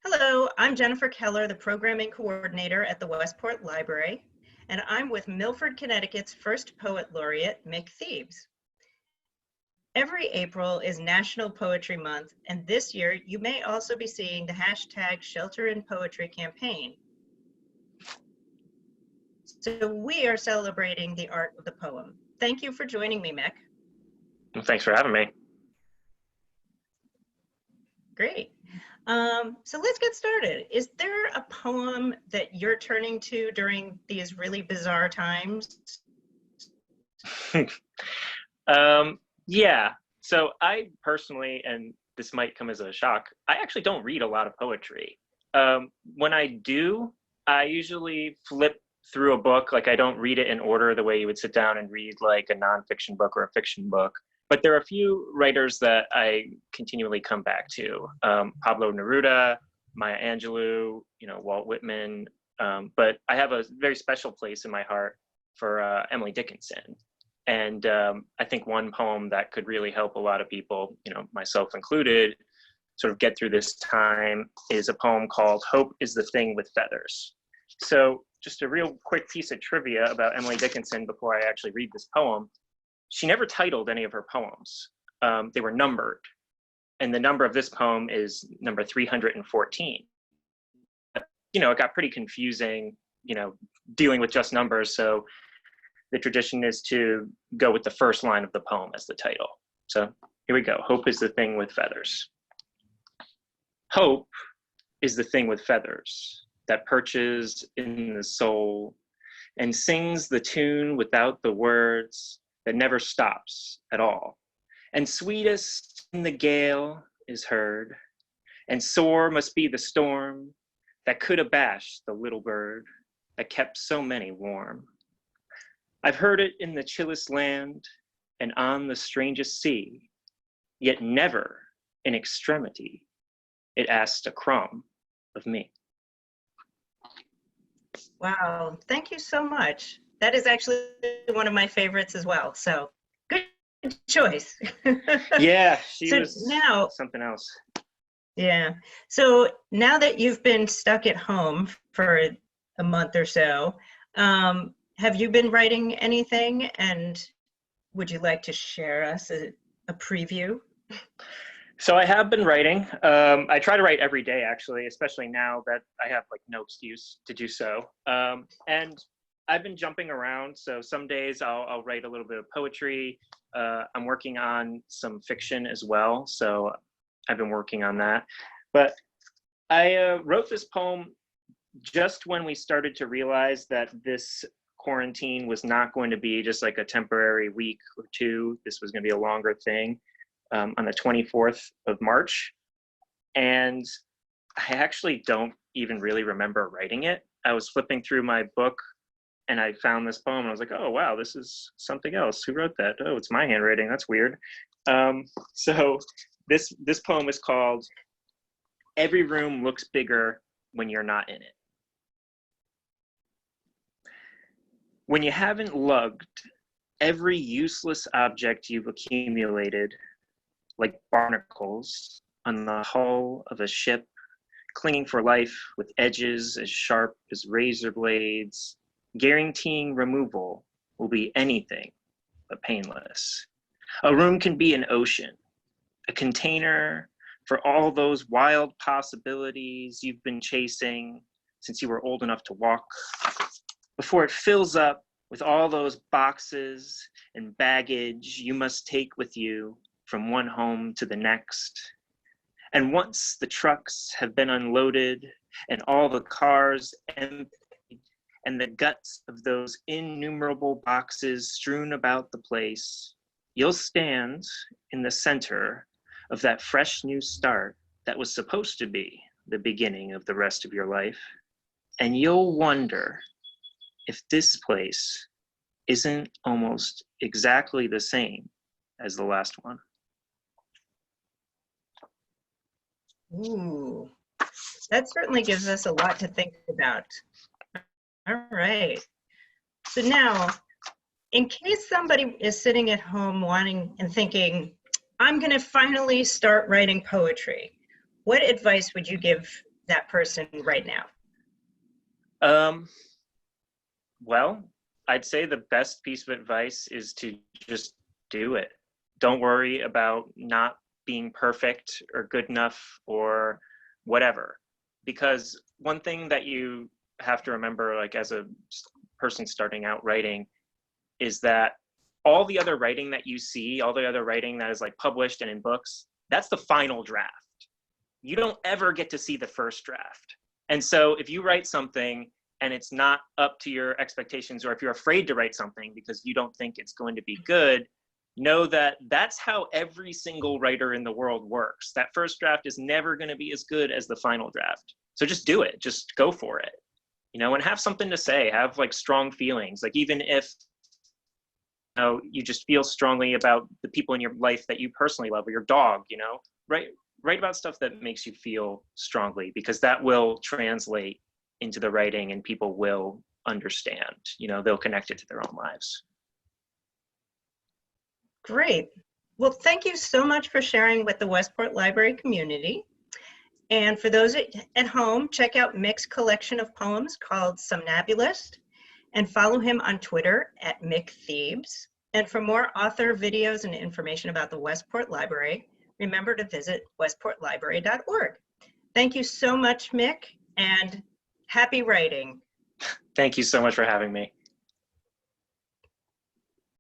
Hello, I'm Jennifer Keller, the Programming Coordinator at the Westport Library, and I'm with Milford, Connecticut's first Poet Laureate, Mick Theebs. Every April is National Poetry Month, and this year you may also be seeing the hashtag Shelter in Poetry campaign. So we are celebrating the art of the poem. Thank you for joining me, Mick. Thanks for having me. Great. So let's get started. Is there a poem that you're turning to during these really bizarre times? Yeah, so I personally, and this might come as a shock, I actually don't read a lot of poetry. When I do, I usually flip through a book. Like, I don't read it in order the way you would sit down and read like a nonfiction book or a fiction book. But there are a few writers that I continually come back to. Pablo Neruda, Maya Angelou, Walt Whitman. But I have a very special place in my heart for Emily Dickinson. And I think one poem that could really help a lot of people, myself included, sort of get through this time is a poem called Hope is the Thing with Feathers. So just a real quick piece of trivia about Emily Dickinson before I actually read this poem. She never titled any of her poems. They were numbered. And the number of this poem is number 314. It got pretty confusing, dealing with just numbers. So the tradition is to go with the first line of the poem as the title. So here we go. Hope is the thing with feathers. Hope is the thing with feathers that perches in the soul and sings the tune without the words, that never stops at all. And sweetest in the gale is heard, and sore must be the storm that could abash the little bird that kept so many warm. I've heard it in the chillest land and on the strangest sea, yet never in extremity it asked a crumb of me. Wow, thank you so much. That is actually one of my favorites as well. So good choice. Yeah, she so was now, something else. Yeah. So now that you've been stuck at home for a month or so, have you been writing anything? And would you like to share us a preview? So I have been writing. I try to write every day, actually, especially now that I have like no excuse to do so. And I've been jumping around. So some days I'll write a little bit of poetry. I'm working on some fiction as well. So I've been working on that. But I wrote this poem just when we started to realize that this quarantine was not going to be just like a temporary week or two. This was going to be a longer thing, on the 24th of March. And I actually don't even really remember writing it. I was flipping through my book and I found this poem and I was like, oh, wow, this is something else. Who wrote that? Oh, it's my handwriting. That's weird. So this poem is called Every Room Looks Bigger When You're Not in It. When you haven't lugged every useless object you've accumulated, like barnacles on the hull of a ship, clinging for life with edges as sharp as razor blades, guaranteeing removal will be anything but painless. A room can be an ocean, a container for all those wild possibilities you've been chasing since you were old enough to walk, before it fills up with all those boxes and baggage you must take with you from one home to the next. And once the trucks have been unloaded and all the cars emptied and the guts of those innumerable boxes strewn about the place, you'll stand in the center of that fresh new start that was supposed to be the beginning of the rest of your life. And you'll wonder if this place isn't almost exactly the same as the last one. Ooh, that certainly gives us a lot to think about. All right. So now, in case somebody is sitting at home wanting and thinking, I'm going to finally start writing poetry, what advice would you give that person right now? Well, I'd say the best piece of advice is to just do it. Don't worry about not being perfect or good enough or whatever. Because one thing that you have to remember, like as a person starting out writing, is that all the other writing that you see, all the other writing that is like published and in books, that's the final draft. You don't ever get to see the first draft. And so if you write something and it's not up to your expectations, or if you're afraid to write something because you don't think it's going to be good, know that that's how every single writer in the world works. That first draft is never going to be as good as the final draft. So just do it, just go for it, you know, and have something to say, have like strong feelings. Like even if you know, you just feel strongly about the people in your life that you personally love, or your dog, you know, write about stuff that makes you feel strongly, because that will translate into the writing and people will understand, you know, they'll connect it to their own lives. Great. Well, thank you so much for sharing with the Westport Library community. And for those at home, check out Mick's collection of poems called Somnambulist, and follow him on Twitter at Mick Theebs. And for more author videos and information about the Westport Library, remember to visit westportlibrary.org. Thank you so much, Mick, and happy writing. Thank you so much for having me.